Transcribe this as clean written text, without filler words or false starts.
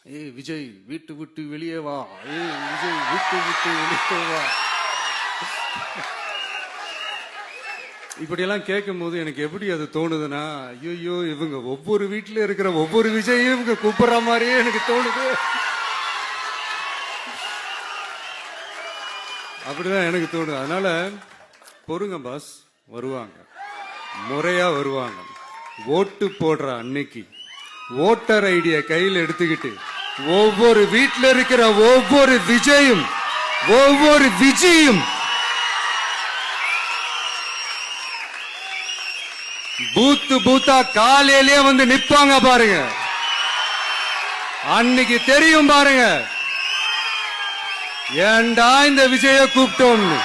ஏய் விஜய் வீட்டு விட்டு வெளியே வா, ஏய் விஜய் வீட்டு விட்டு வெளியே வா. இப்படியெல்லாம் கேட்கும் போது எனக்கு எப்படி அது தோணுதுன்னா, ஐயோ இவங்க ஒவ்வொரு வீட்டுல இருக்கிற ஒவ்வொரு விஜயும் இவங்க கூப்பிடுற மாதிரியே எனக்கு தோணுது. அப்படிதான் எனக்கு தோணுது. அதனால பொறுங்க பாஸ், வருவாங்க, முறையா வருவாங்க. ஓட்டு போடுற அன்னைக்கு ஓட்டர் ஐடிய கையில் எடுத்துக்கிட்டு ஒவ்வொரு வீட்டில் இருக்கிற ஒவ்வொரு விஜயும் ஒவ்வொரு விஜயும் பூத்து பூத்தா காலையிலேயே வந்து நிப்பாங்க பாருங்க. அன்னைக்கு தெரியும் பாருங்க, ஏண்டா இந்த விஜய கூப்பிட்டோம்னு.